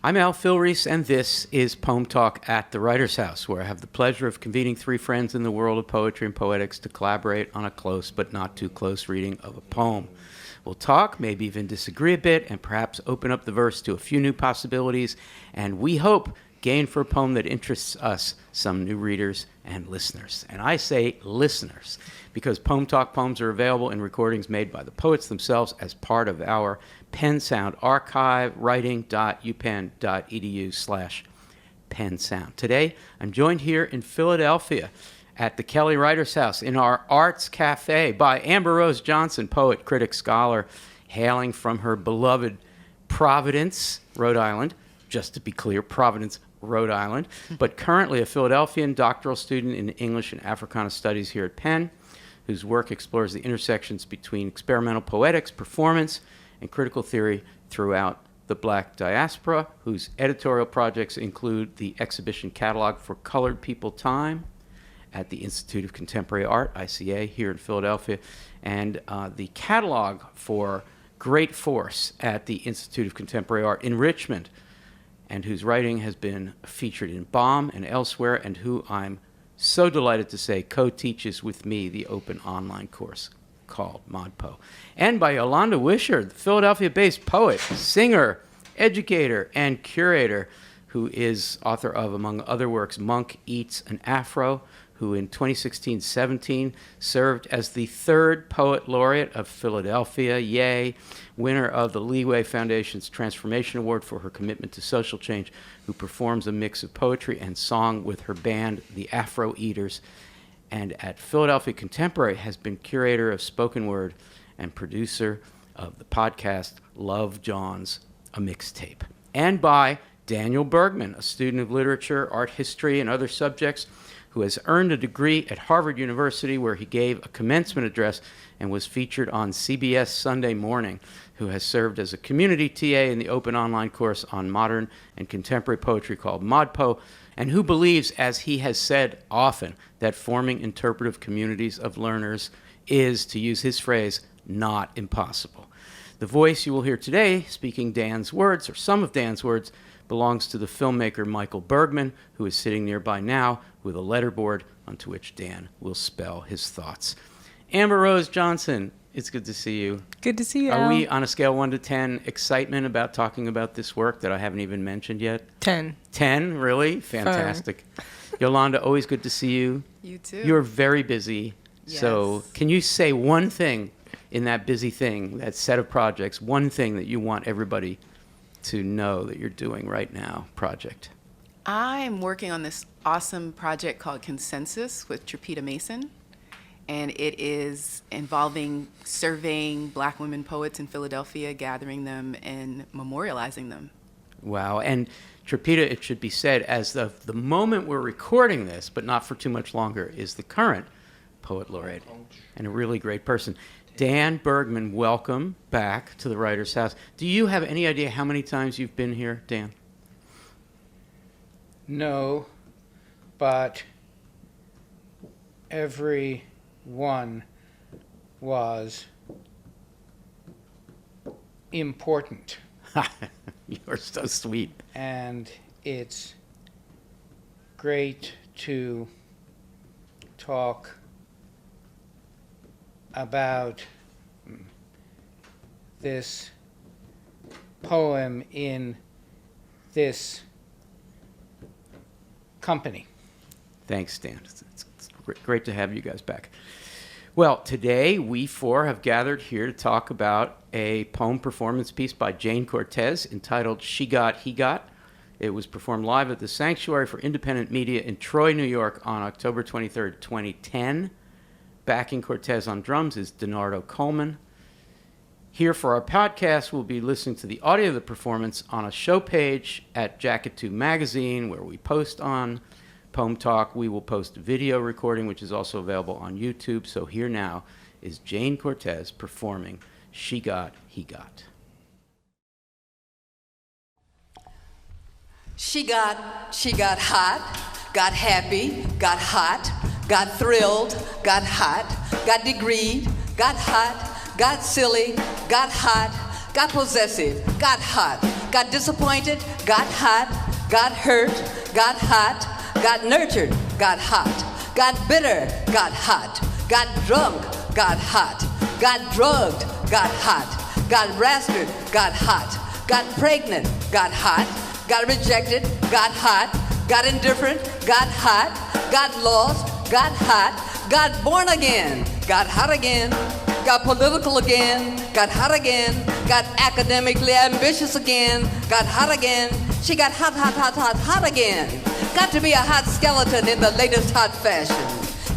I'm Al Filreis, and this is PoemTalk at the Writer's House, where I have the pleasure of convening three friends in the world of poetry and poetics to collaborate on a close but not too close reading of a poem. We'll talk, maybe even disagree a bit, and perhaps open up the verse to a few new possibilities, and we hope gain for a poem that interests us some new readers and listeners. And I say listeners, because PoemTalk poems are available in recordings made by the poets themselves as part of our Pen Sound archive, writing.upenn.edu/Pen Sound. Today, I'm joined here in Philadelphia at the Kelly Writers House in our Arts Cafe by Amber Rose Johnson, poet, critic, scholar, hailing from her beloved Providence, Rhode Island. Just to be clear, Providence, Rhode Island, but currently a Philadelphian doctoral student in English and Africana Studies here at Penn, whose work explores the intersections between experimental poetics, performance, and critical theory throughout the Black diaspora, whose editorial projects include the exhibition catalog for Colored People Time at the Institute of Contemporary Art, ICA, here in Philadelphia, and the catalog for Great Force at the Institute of Contemporary Art in Richmond, and whose writing has been featured in BOM and elsewhere, and who I'm so delighted to say co-teaches with me the open online course called ModPo. And by Yolanda Wisher, the Philadelphia-based poet, singer, educator, and curator, who is author of, among other works, Monk Eats an Afro, who in 2016-17 served as the third poet laureate of Philadelphia, yay, winner of the Leeway Foundation's Transformation Award for her commitment to social change, who performs a mix of poetry and song with her band, the Afro Eaters, and at Philadelphia Contemporary has been curator of spoken word and producer of the podcast Love John's a Mixtape. And by Daniel Bergmann, a student of literature, art history, and other subjects, who has earned a degree at Harvard University, where he gave a commencement address and was featured on CBS Sunday Morning, who has served as a community TA in the open online course on modern and contemporary poetry called ModPo, and who believes, as he has said often, that forming interpretive communities of learners is, to use his phrase, not impossible. The voice you will hear today, speaking Dan's words, or some of Dan's words, belongs to the filmmaker Michael Bergmann, who is sitting nearby now with a letterboard onto which Dan will spell his thoughts. Amber Rose Johnson, it's good to see you. Good to see you, Are Al. we, on a scale 1 to 10, excitement about talking about this work that I haven't even mentioned yet? 10. 10, really? Fantastic. Yolanda, always good to see you. You too. You're very busy. Yes. So can you say one thing in that busy thing, that set of projects, one thing that you want everybody to know that you're doing right now, project? I'm working on this awesome project called Consensus with Trapita Mason, and it is involving surveying Black women poets in Philadelphia, gathering them and memorializing them. Wow. And Trapita, it should be said, as of the moment we're recording this, but not for too much longer, is the current poet laureate and a really great person. Dan Bergmann, welcome back to the Writers' House. Do you have any idea how many times you've been here, Dan? No, but every one was important. You're so sweet. And it's great to talk about this poem in this company. Thanks, Dan. It's great to have you guys back. Well, today we four have gathered here to talk about a poem performance piece by Jayne Cortez entitled She Got, He Got. It was performed live at the Sanctuary for Independent Media in Troy, New York on October 23rd, 2010. Backing Cortez on drums is Donardo Coleman. Here for our podcast, we'll be listening to the audio of the performance on a show page at Jacket 2 Magazine, where we post on PoemTalk. We will post a video recording, which is also available on YouTube. So here now is Jayne Cortez performing She Got, He Got. She got hot, got happy, got hot, got thrilled, got hot, got degreed, got hot, got silly, got hot, got possessive, got hot, got disappointed, got hot, got hurt, got hot, got nurtured, got hot, got bitter, got hot, got drunk, got hot, got drugged, got hot, got rastered, got hot, got pregnant, got hot, got rejected, got hot, got indifferent, got hot, got lost, got hot, got born again, got hot again, got political again, got hot again, got academically ambitious again, got hot again. She got hot, hot, hot, hot, hot again. Got to be a hot skeleton in the latest hot fashion.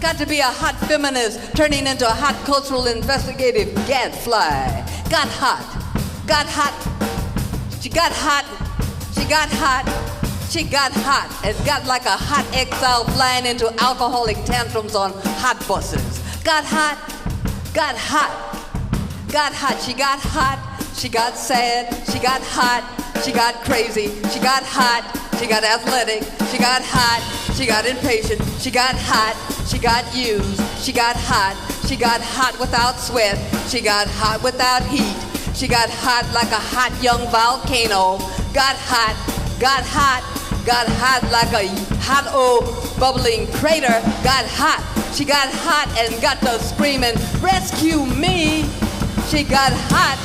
Got to be a hot feminist turning into a hot cultural investigative gadfly. Got hot, got hot. She got hot, she got hot. She got hot and got like a hot exile flying into alcoholic tantrums on hot buses. Got hot, got hot, got hot. She got hot, she got sad, she got hot, she got crazy, she got hot, she got athletic, she got hot, she got impatient, she got hot, she got used, she got hot without sweat, she got hot without heat, she got hot like a hot young volcano, got hot, got hot. Got hot like a hot old bubbling crater. Got hot. She got hot and got to screaming, rescue me. She got hot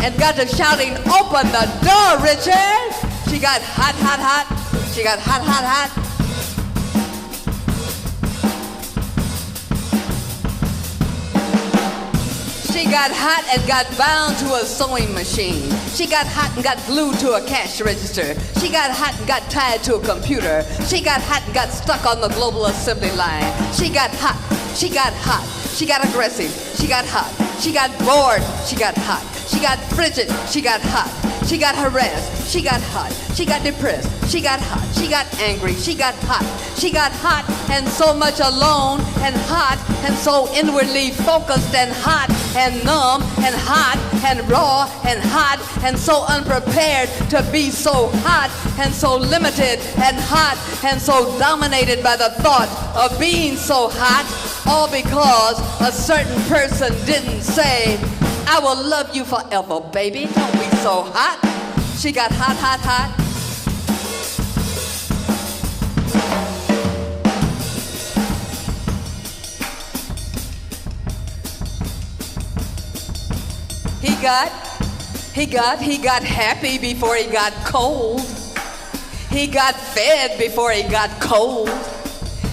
and got to shouting, open the door, Richard. She got hot, hot, hot. She got hot, hot, hot. She got hot and got bound to a sewing machine. She got hot and got glued to a cash register. She got hot and got tied to a computer. She got hot and got stuck on the global assembly line. She got hot, she got hot. She got aggressive, she got hot. She got bored, she got hot. She got frigid, she got hot. She got harassed, she got hot. She got depressed, she got hot. She got angry, she got hot. She got hot and so much alone and hot and so inwardly focused and hot and numb and hot and raw and hot and so unprepared to be so hot and so limited and hot and so dominated by the thought of being so hot, all because a certain person didn't say, I will love you forever, baby. Don't be so hot. She got hot, hot, hot. He got happy before he got cold. He got fed before he got cold.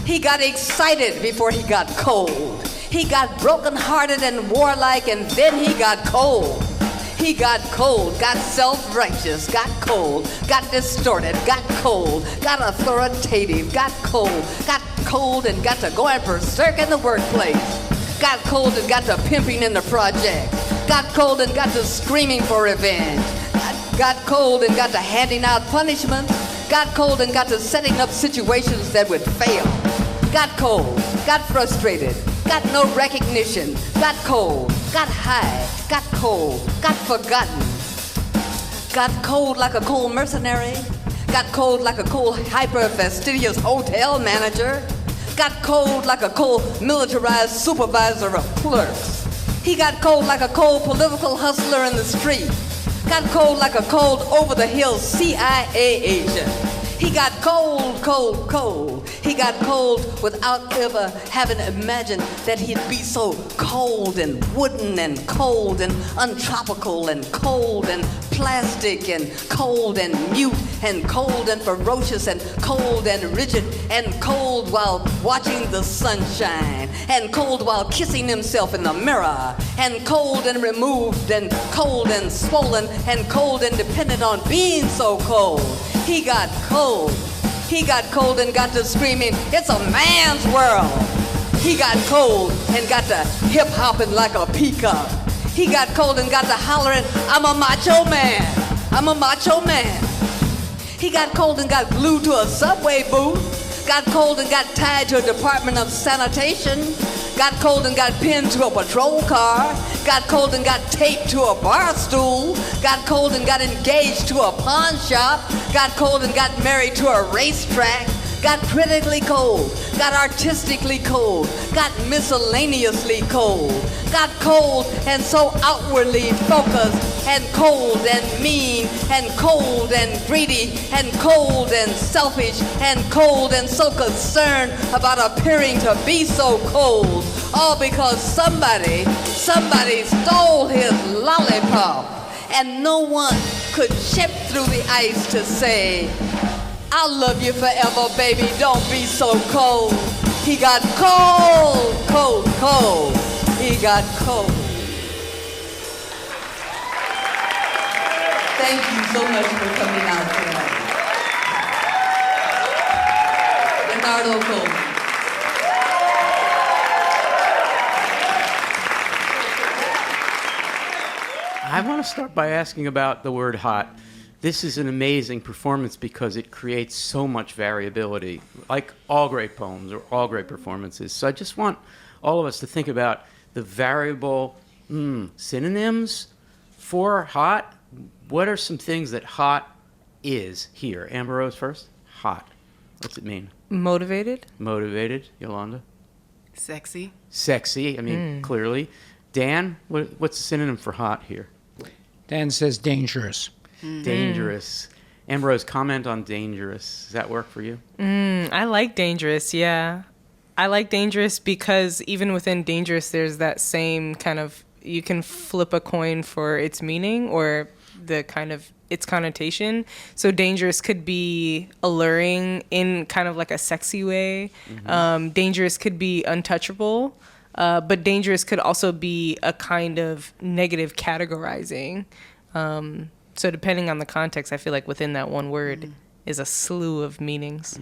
He got excited before he got cold. He got brokenhearted and warlike, and then he got cold. He got cold, got self-righteous, got cold, got distorted, got cold, got authoritative, got cold and got to going berserk in the workplace. Got cold and got to pimping in the project. Got cold and got to screaming for revenge. Got cold and got to handing out punishment. Got cold and got to setting up situations that would fail. Got cold, got frustrated, got no recognition. Got cold, got high, got cold, got forgotten. Got cold like a cold mercenary. Got cold like a cold hyper-fastidious hotel manager. Got cold like a cold militarized supervisor of clerks. He got cold like a cold political hustler in the street. Got cold like a cold over-the-hill CIA agent. He got cold, cold, cold. He got cold without ever having imagined that he'd be so cold and wooden and cold and untropical and cold and plastic and cold and mute and cold and ferocious and cold and rigid and cold while watching the sunshine and cold while kissing himself in the mirror and cold and removed and cold and swollen and cold and dependent on being so cold. He got cold. He got cold and got to screaming, it's a man's world. He got cold and got to hip-hopping like a peacock. He got cold and got to hollering, I'm a macho man. I'm a macho man. He got cold and got glued to a subway booth. Got cold and got tied to a Department of Sanitation. Got cold and got pinned to a patrol car. Got cold and got taped to a bar stool. Got cold and got engaged to a pawn shop. Got cold and got married to a racetrack. got critically cold, got artistically cold, got miscellaneously cold, got cold and so outwardly focused, and cold and mean, and cold and greedy, and cold and selfish, and cold and so concerned about appearing to be so cold, all because somebody stole his lollipop, and no one could chip through the ice to say, I'll love you forever, baby, don't be so cold. He got cold, cold, cold. He got cold. Thank you so much for coming out tonight. Leonardo Coleman. I want to start by asking about the word hot. This is an amazing performance because it creates so much variability, like all great poems or all great performances. So I just want all of us to think about the variable synonyms for hot. What are some things that hot is here? Amber Rose first. Hot. What's it mean? Motivated. Motivated. Yolanda? Sexy. Sexy. I mean, clearly. Dan, what's the synonym for hot here? Dan says dangerous. Dangerous. Amber Rose, comment on dangerous. Does that work for you? I like dangerous, yeah. I like dangerous because even within dangerous, there's that same kind of, you can flip a coin for its meaning or the kind of its connotation. So dangerous could be alluring in kind of like a sexy way. Dangerous could be untouchable. But dangerous could also be a kind of negative categorizing. So depending on the context, I feel like within that one word is a slew of meanings.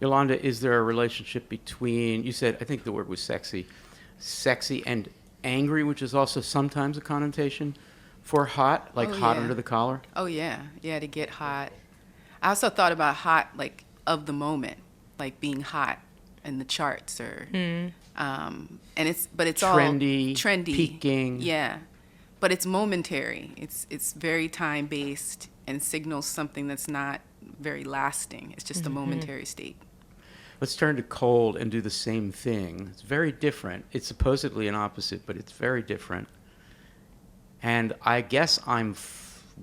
Yolanda, is there a relationship between, you said, I think the word was sexy and angry, which is also sometimes a connotation for hot, like hot under the collar? Oh, yeah. Yeah, to get hot. I also thought about hot, like, of the moment, like being hot in the charts or... and it's Trendy, all trendy, peaking. Yeah, but it's momentary. It's very time based and signals something that's not very lasting. It's just a momentary state. Let's turn to cold and do the same thing. It's very different. It's supposedly an opposite, but it's very different. And I guess I'm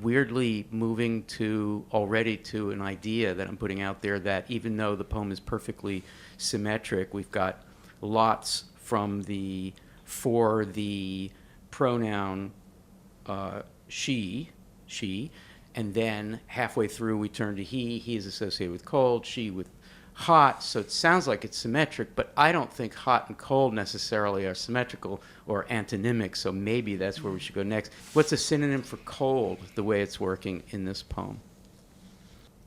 weirdly moving already to an idea that I'm putting out there that even though the poem is perfectly symmetric, we've got lots for the pronoun she, and then halfway through we turn to he is associated with cold, she with hot, so it sounds like it's symmetric, but I don't think hot and cold necessarily are symmetrical or antonymic, so maybe that's where we should go next. What's a synonym for cold, the way it's working in this poem?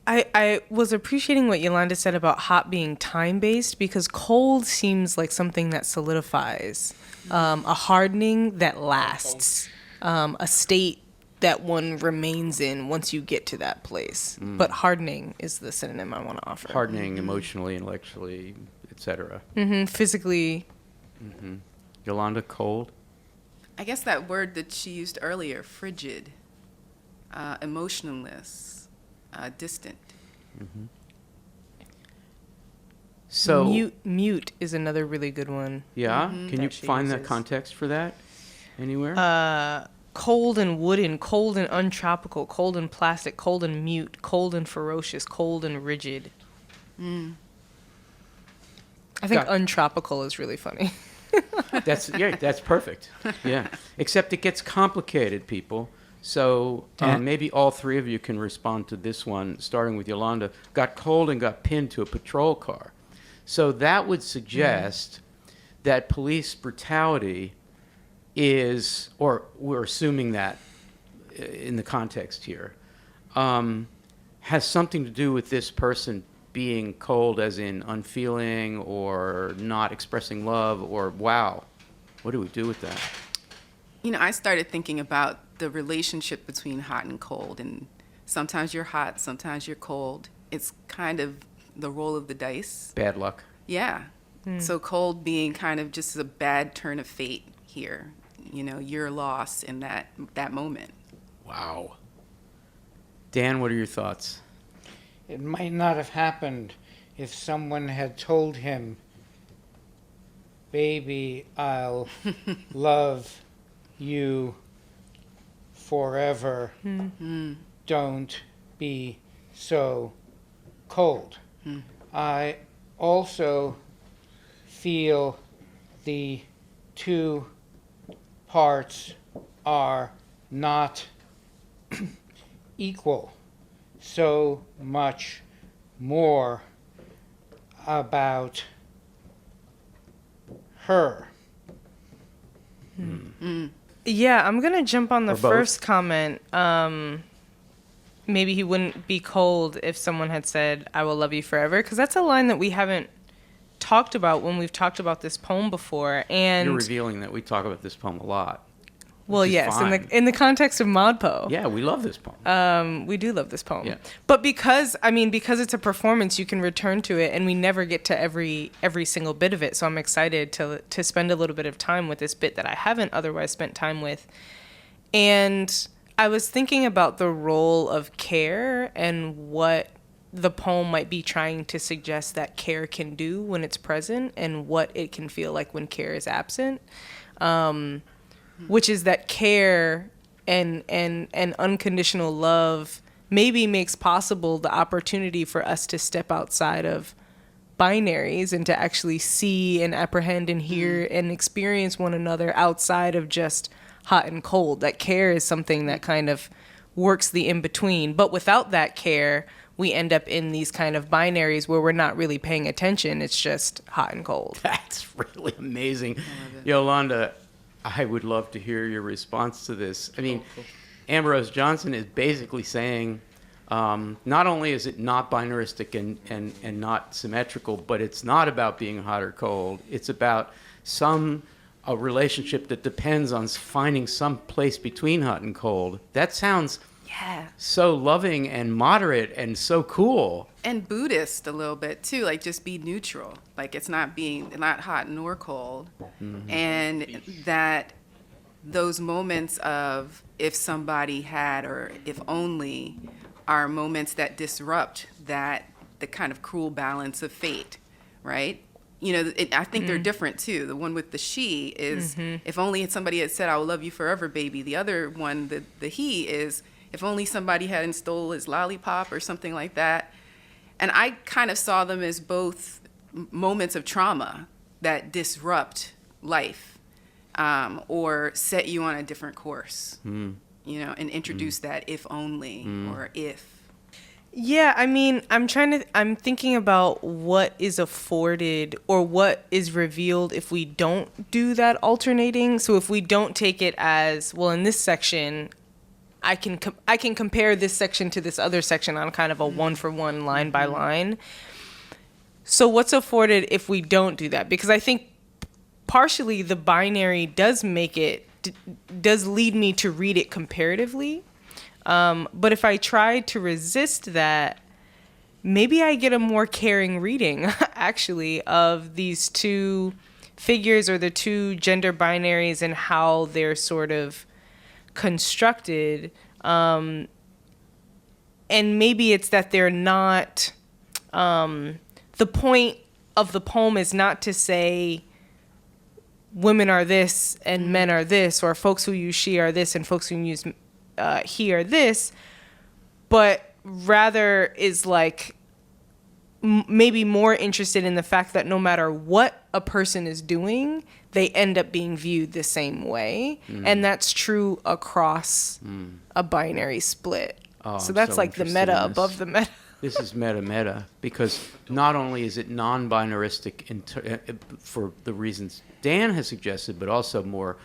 I was appreciating what Yolanda said about hot being time-based because cold seems like something that solidifies, a hardening that lasts, a state that one remains in once you get to that place. But hardening is the synonym I want to offer. Hardening emotionally, intellectually, etc. Physically. Yolanda, cold? I guess that word that she used earlier, frigid, emotionless, distant. So Mute is another really good one. yeah, can you That she find the uses. context for that anywhere? Cold and wooden, cold and untropical, cold and plastic, cold and mute, cold and ferocious, cold and rigid. I think Got- untropical is really funny. That's perfect. Yeah, except it gets complicated, people. So maybe all three of you can respond to this one, starting with Yolanda. Got cold and got pinned to a patrol car. So that would suggest that police brutality is, or we're assuming that in the context here, has something to do with this person being cold as in unfeeling or not expressing love or wow. What do we do with that? You know, I started thinking about the relationship between hot and cold, and sometimes you're hot, sometimes you're cold. It's kind of the roll of the dice. Bad luck. Yeah. So cold being kind of just a bad turn of fate here. You know, your loss in that moment. Wow. Dan, what are your thoughts? It might not have happened if someone had told him, baby, I'll love you forever. Don't be so cold. I also feel the two parts are not equal. So much more about her. Yeah, I'm going to jump on the Or both. first comment. Maybe he wouldn't be cold if someone had said, I will love you forever. Because that's a line that we haven't talked about when we've talked about this poem before. And You're revealing that we talk about this poem a lot. well, which is yes, fine. in the context of Modpo. Yeah, we love this poem. We do love this poem. Yeah. But because it's a performance, you can return to it, and we never get to every single bit of it. So I'm excited to spend a little bit of time with this bit that I haven't otherwise spent time with. And I was thinking about the role of care and what the poem might be trying to suggest that care can do when it's present, and what it can feel like when care is absent. Which is that care and unconditional love maybe makes possible the opportunity for us to step outside of binaries and to actually see and apprehend and hear and experience one another outside of just hot and cold. That care is something that kind of works the in-between. But without that care, we end up in these kind of binaries where we're not really paying attention. It's just hot and cold. That's really amazing. Yolanda, I would love to hear your response to this. I mean, Amber Rose Johnson is basically saying, not only is it not binaristic and not symmetrical, but it's not about being hot or cold. It's about a relationship that depends on finding some place between hot and cold. That sounds so loving and moderate and so cool. And Buddhist a little bit too, like just be neutral. Like it's not hot nor cold. And that those moments of if somebody had or if only are moments that disrupt the kind of cruel balance of fate, right? You know, I think they're different too. The one with the she is if only somebody had said, I will love you forever, baby. The other one, the he is if only somebody hadn't stole his lollipop or something like that. And I kind of saw them as both moments of trauma that disrupt life or set you on a different course, you know, and introduce that if only or if. Yeah, I mean, I'm thinking about what is afforded or what is revealed if we don't do that alternating. So if we don't take it as, well, in this section, I can compare this section to this other section on kind of a one-for-one, line-by-line. So what's afforded if we don't do that? Because I think partially the binary does lead me to read it comparatively. But if I try to resist that, maybe I get a more caring reading, actually, of these two figures or the two gender binaries and how they're sort of constructed. And maybe it's that they're not... the point of the poem is not to say women are this and men are this, or folks who use she are this and folks who use he are this, but rather is like maybe more interested in the fact that no matter what a person is doing, they end up being viewed the same way. And that's true across a binary split. Oh, so I'm that's so like the interested meta in this. above the meta. This is meta, because not only is it non-binaristic for the reasons Dan has suggested, but also more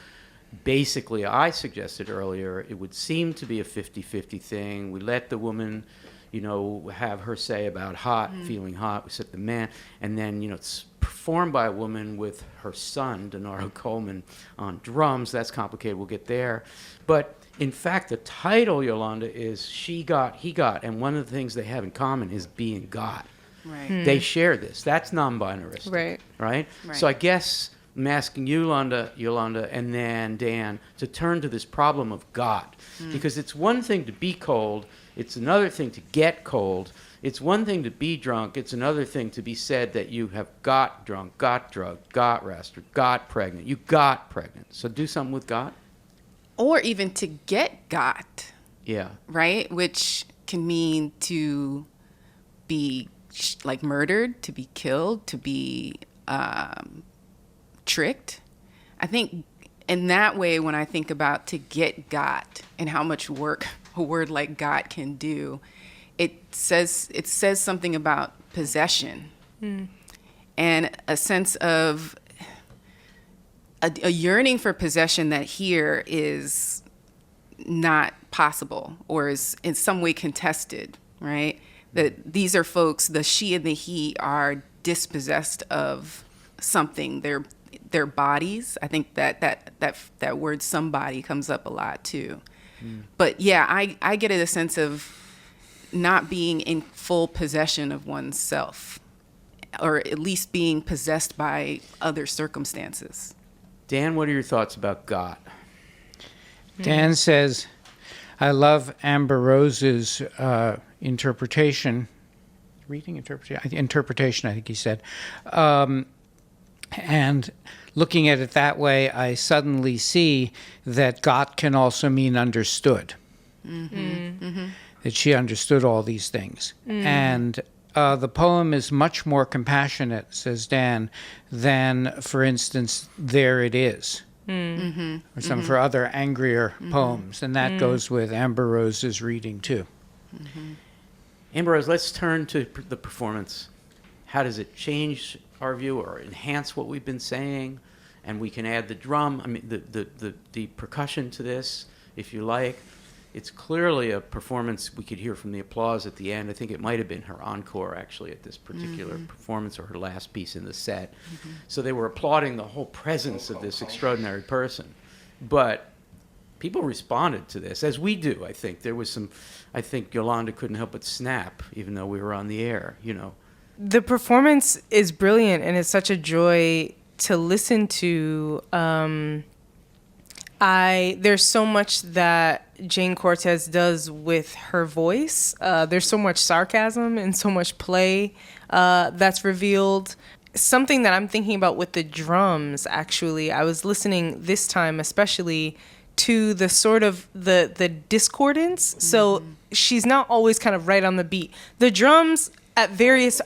basically, I suggested earlier, it would seem to be a 50-50 thing. We let the woman, you know, have her say about hot, feeling hot. We set the man, and then, you know, it's performed by a woman with her son, Denaro Coleman, on drums. That's complicated. We'll get there. But in fact, the title, Yolanda, is She Got, He Got, and one of the things they have in common is being got. Right. They share this. That's non-binaristic. Right. Right? Right. So I guess I'm asking you, Yolanda, and then Dan, to turn to this problem of got. Because it's one thing to be cold, It's another thing to get cold. It's one thing to be drunk. It's another thing to be said that you have got drunk, got drugged, got arrested, got pregnant. You got pregnant. So do something with got. Or even to get got, Yeah. right? Which can mean to be like murdered, to be killed, to be tricked. I think in that way, when I think about to get got and how much work a word like got can do, it says something about possession and a sense of a yearning for possession that here is not possible or is in some way contested, right? That these are folks, the she and the he are dispossessed of something, their bodies. I think that word somebody comes up a lot too. But yeah, I get a sense of not being in full possession of oneself, or at least being possessed by other circumstances. Dan, what are your thoughts about got? Dan says, I love Amber Rose's interpretation, I think he said. And looking at it that way, I suddenly see that got can also mean understood. That she understood all these things. And the poem is much more compassionate, says Dan, than, for instance, There It Is, or some of her other angrier poems. And that goes with Amber Rose's reading, too. Amber Rose, let's turn to the performance. How does it change our view or enhance what we've been saying? And we can add the drum, the percussion to this, if you like. It's clearly a performance. We could hear from the applause at the end. I think it might have been her encore, actually, at this particular performance, or her last piece in the set. So they were applauding the whole presence of this extraordinary person. But people responded to this, as we do, I think. There was some, I think Yolanda couldn't help but snap, even though we were on the air, you know. The performance is brilliant, and it's such a joy to listen to. There's so much that Jayne Cortez does with her voice. There's so much sarcasm and so much play that's revealed. Something that I'm thinking about with the drums, actually, I was listening this time especially to the sort of the discordance. So she's not always kind of right on the beat. The drums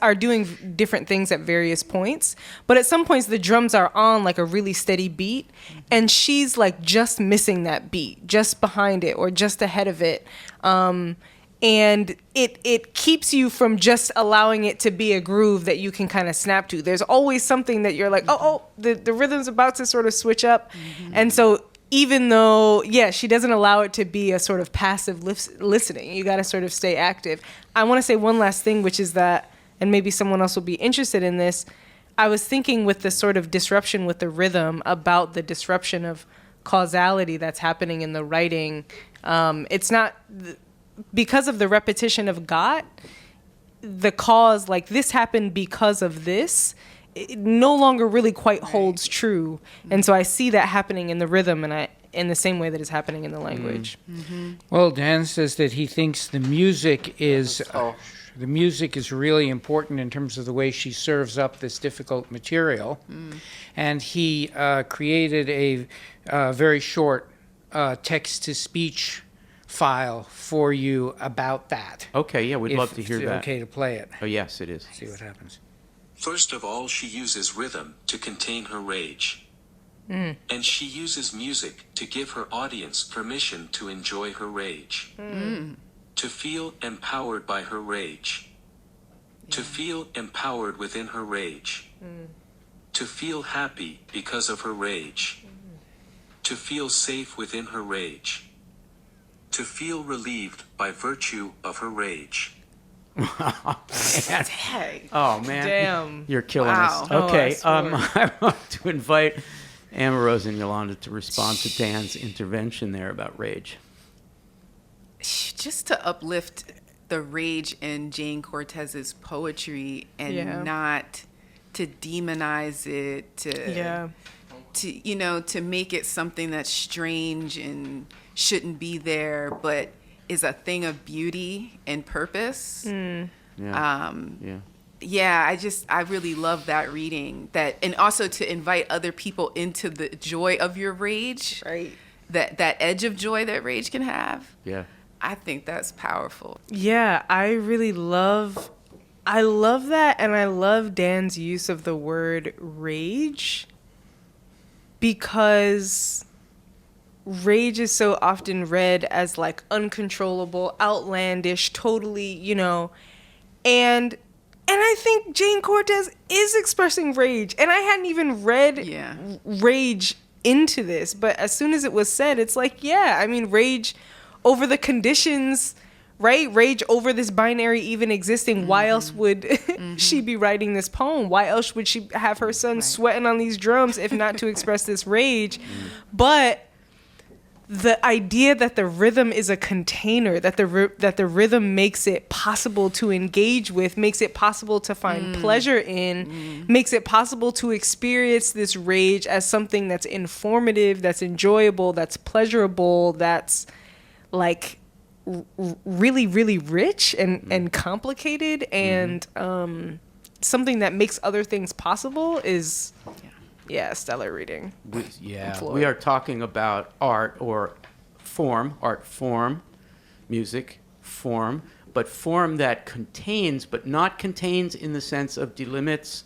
are doing different things at various points, but at some points the drums are on like a really steady beat, and she's like just missing that beat, just behind it or just ahead of it, and it keeps you from just allowing it to be a groove that you can kind of snap to. There's always something that you're like, the rhythm's about to sort of switch up, and so even though, she doesn't allow it to be a sort of passive listening. You got to sort of stay active. I want to say one last thing, which is that, and maybe someone else will be interested in this, I was thinking with the sort of disruption with the rhythm about the disruption of causality that's happening in the writing. It's not, because of the repetition of got, the cause, like this happened because of this, it no longer really quite holds true. And so I see that happening in the rhythm, and in the same way that it's happening in the language. Well, Dan says that he thinks the music is really important in terms of the way she serves up this difficult material. And he created a very short text-to-speech file for you about that. Okay, yeah, we'd love to hear If it's that. okay to play it. Oh, yes, it is. See what happens. First of all, she uses rhythm to contain her rage. And she uses music to give her audience permission to enjoy her rage. To feel empowered by her rage. To feel empowered within her rage. To feel happy because of her rage. To feel safe within her rage. To feel relieved by virtue of her rage. Oh, man. Damn. You're killing Wow. us. Oh, Okay, I I want to invite Amber Rose and Yolanda to respond to Dan's intervention there about rage. Just to uplift the rage in Jayne Cortez's poetry and not to demonize it, to make it something that's strange and shouldn't be there, but is a thing of beauty and purpose. Yeah. Yeah. Yeah, I really love that reading. And also to invite other people into the joy of your rage. Right. That edge of joy that rage can have. Yeah. I think that's powerful. Yeah, I love that, and I love Dan's use of the word rage, because rage is so often read as like uncontrollable, outlandish, totally, and I think Jayne Cortez is expressing rage, and I hadn't even read rage into this, but as soon as it was said, it's like, yeah, I mean, rage over the conditions, right? Rage over this binary even existing. Why else would she be writing this poem? Why else would she have her son sweating on these drums if not to express this rage? But the idea that the rhythm is a container, that the rhythm makes it possible to engage with, makes it possible to find pleasure in, makes it possible to experience this rage as something that's informative, that's enjoyable, that's pleasurable, that's like really, really rich and complicated, and something that makes other things possible is, stellar reading. We are talking about art or art form, music, form, but form that contains, but not contains in the sense of delimits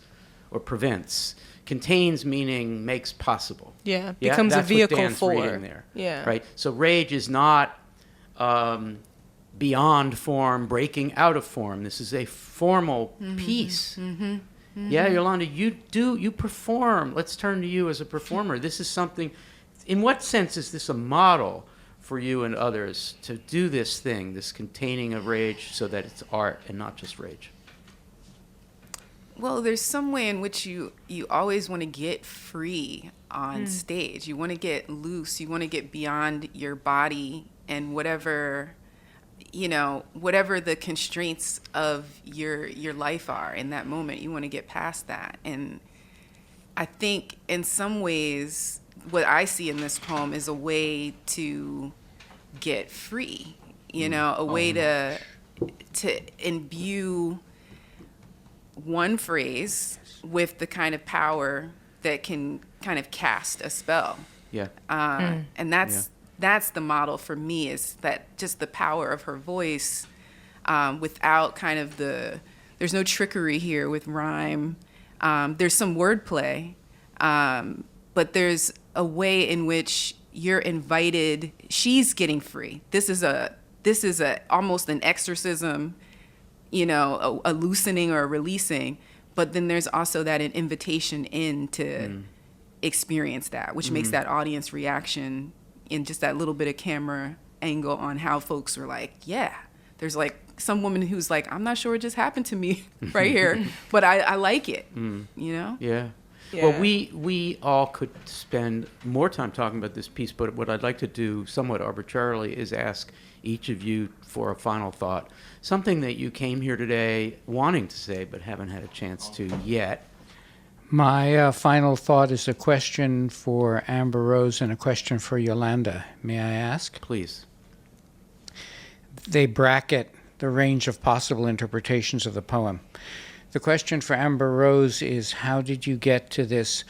or prevents. Contains meaning makes possible. Yeah, becomes a that's vehicle what Dan's for. reading there. Yeah. Right. So rage is not beyond form, breaking out of form. This is a formal piece. Yeah, Yolanda, you perform. Let's turn to you as a performer. This is something, in what sense is this a model for you and others to do this thing, this containing of rage, so that it's art and not just rage? Well, there's some way in which you always want to get free on stage. You want to get loose. You want to get beyond your body and whatever the constraints of your life are in that moment. You want to get past that. And I think in some ways, what I see in this poem is a way to get free, a way to imbue one phrase with the kind of power that can kind of cast a spell. Yeah. And that's the model for me, is that just the power of her voice, without kind of there's no trickery here with rhyme. There's some wordplay, but there's a way in which you're invited. She's getting free. This is almost an exorcism, a loosening or a releasing. But then there's also that an invitation in to experience that, which makes that audience reaction in just that little bit of camera angle on how folks are like, yeah, there's like some woman who's like, I'm not sure it just happened to me right here, but I like it, Yeah. Well, we all could spend more time talking about this piece, but what I'd like to do somewhat arbitrarily is ask each of you for a final thought, something that you came here today wanting to say but haven't had a chance to yet. My final thought is a question for Amber Rose and a question for Yolanda. May I ask? Please. They bracket the range of possible interpretations of the poem. The question for Amber Rose is, how did you get to this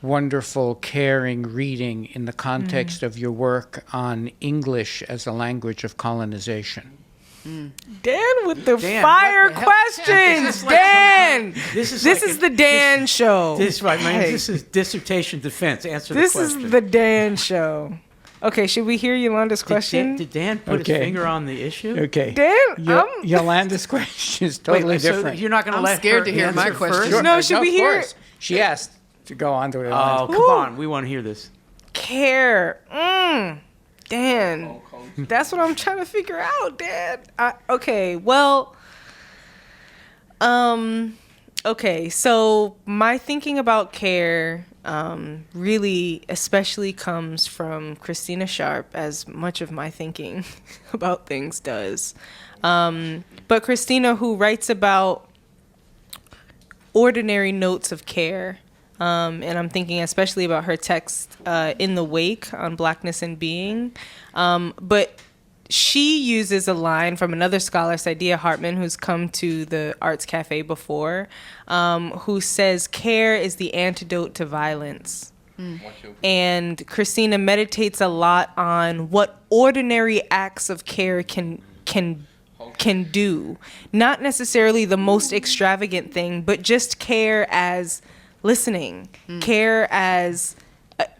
wonderful, caring reading in the context of your work on English as a language of colonization? Dan with the Dan, fire what the hell? questions. Is this like Dan, This is the Dan show. This right, man. Hey. This is dissertation defense. Answer This the question. is the Dan show. Okay, should we hear Yolanda's question? Did Dan put his finger on the issue? Okay. Dan, Yolanda's question is totally so different. you're not going to I'm let scared her to hear my answer question. first? No, should we of hear- course. She asked to go on to Oh, Yolanda. come on. We want to hear this. Care. Dan. That's what I'm trying to figure out, Dan. Okay, well, okay, so my thinking about care really especially comes from Christina Sharp, as much of my thinking about things does. But Christina, who writes about ordinary notes of care, and I'm thinking especially about her text In the Wake on Blackness and Being. But she uses a line from another scholar, Saidiya Hartman, who's come to the Arts Cafe before, who says, care is the antidote to violence. And Christina meditates a lot on what ordinary acts of care can do. Not necessarily the most extravagant thing, but just care as listening, care as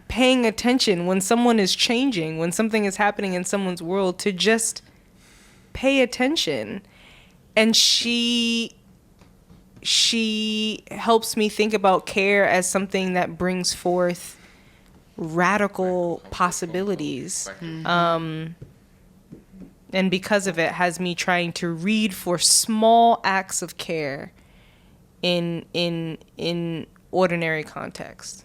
paying attention when someone is changing, when something is happening in someone's world, to just pay attention. And she helps me think about care as something that brings forth radical possibilities. And because of it, has me trying to read for small acts of care in ordinary context.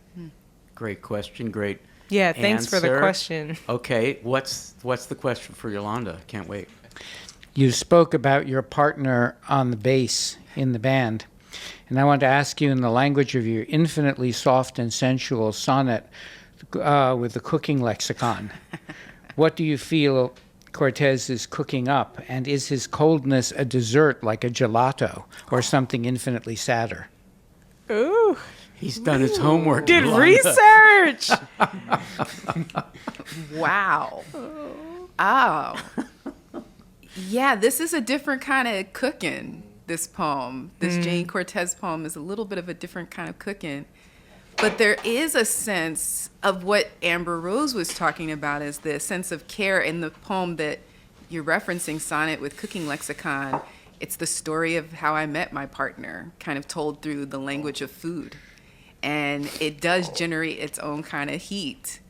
Great question. Great. Yeah, thanks for the answer. question. Okay, what's the question for Yolanda? Can't wait. You spoke about your partner on the bass in the band, and I want to ask you, in the language of your infinitely soft and sensual sonnet with the cooking lexicon, what do you feel Cortez is cooking up, and is his coldness a dessert like a gelato or something infinitely sadder? Ooh. He's done his homework. Did Yolanda. research. Wow. Oh. Yeah, this is a different kind of cooking, this poem. This Jayne Cortez poem is a little bit of a different kind of cooking. But there is a sense of what Amber Rose was talking about, is the sense of care in the poem that you're referencing, Sonnet with Cooking Lexicon. It's the story of how I met my partner, kind of told through the language of food. And it does generate its own kind of heat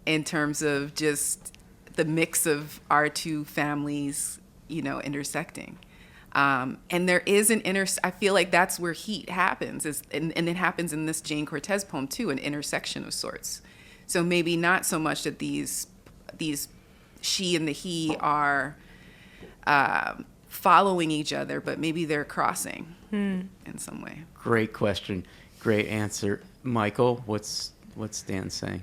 in terms of just the mix of our two families, intersecting. And there is I feel like that's where heat happens, and it happens in this Jayne Cortez poem too, an intersection of sorts. So maybe not so much that these she and the he are following each other, but maybe they're crossing in some way. Great question. Great answer. Michael, what's Dan saying?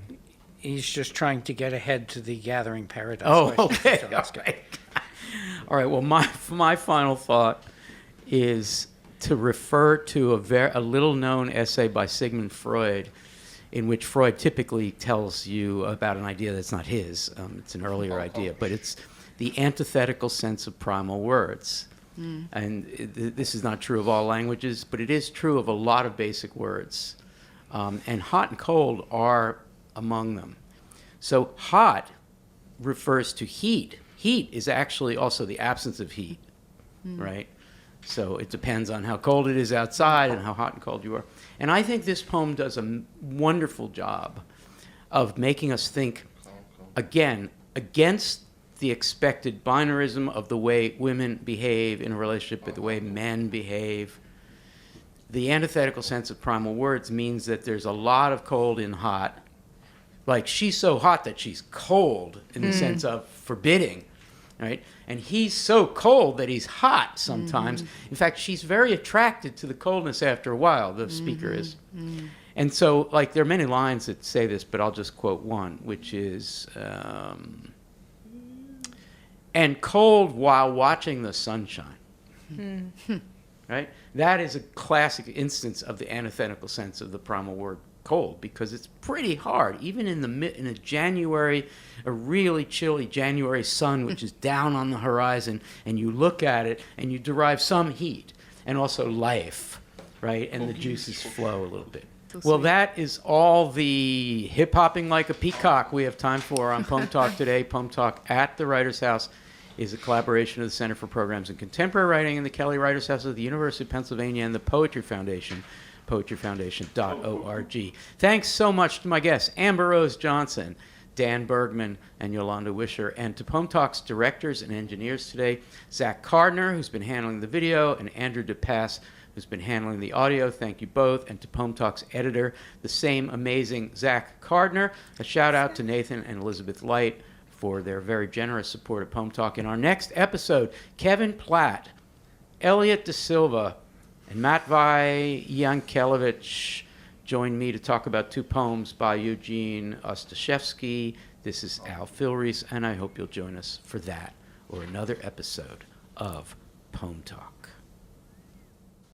He's just trying to get ahead to the Gathering Paradise. Oh, question. okay. So All that's good. right. All right. Well, my final thought is to refer to a little-known essay by Sigmund Freud, in which Freud typically tells you about an idea that's not his. It's an earlier idea, but it's the antithetical sense of primal words. And this is not true of all languages, but it is true of a lot of basic words. And hot and cold are among them. So hot refers to heat. Heat is actually also the absence of heat, right? So it depends on how cold it is outside and how hot and cold you are. And I think this poem does a wonderful job of making us think, again, against the expected binarism of the way women behave in a relationship with the way men behave. The antithetical sense of primal words means that there's a lot of cold in hot. Like, she's so hot that she's cold in the sense of forbidding, right? And he's so cold that he's hot sometimes. In fact, she's very attracted to the coldness after a while, the speaker is. And so, like, there are many lines that say this, but I'll just quote one, which is, and cold while watching the sunshine. Right? That is a classic instance of the antithetical sense of the primal word cold, because it's pretty hard, even in a January, a really chilly January sun, which is down on the horizon, and you look at it and you derive some heat and also life, right? And the juices flow a little bit. Well, that is all the hip-hopping like a peacock we have time for on PoemTalk today. PoemTalk at the Writers' House is a collaboration of the Center for Programs in Contemporary Writing and the Kelly Writers' House of the University of Pennsylvania and the Poetry Foundation, poetryfoundation.org. Thanks so much to my guests, Amber Rose Johnson, Dan Bergmann, and Yolanda Wisher, and to PoemTalk's directors and engineers today, Zach Cardner, who's been handling the video, and Andrew DePass, who's been handling the audio. Thank you both. And to PoemTalk's editor, the same amazing Zach Cardner. A shout out to Nathan and Elizabeth Light for their very generous support of PoemTalk. In our next episode, Kevin Platt, Elliot De Silva, and Matvei Yankelevich join me to talk about two poems by Eugene Ostashevsky. This is Al Filreis, and I hope you'll join us for that or another episode of Poem Talk.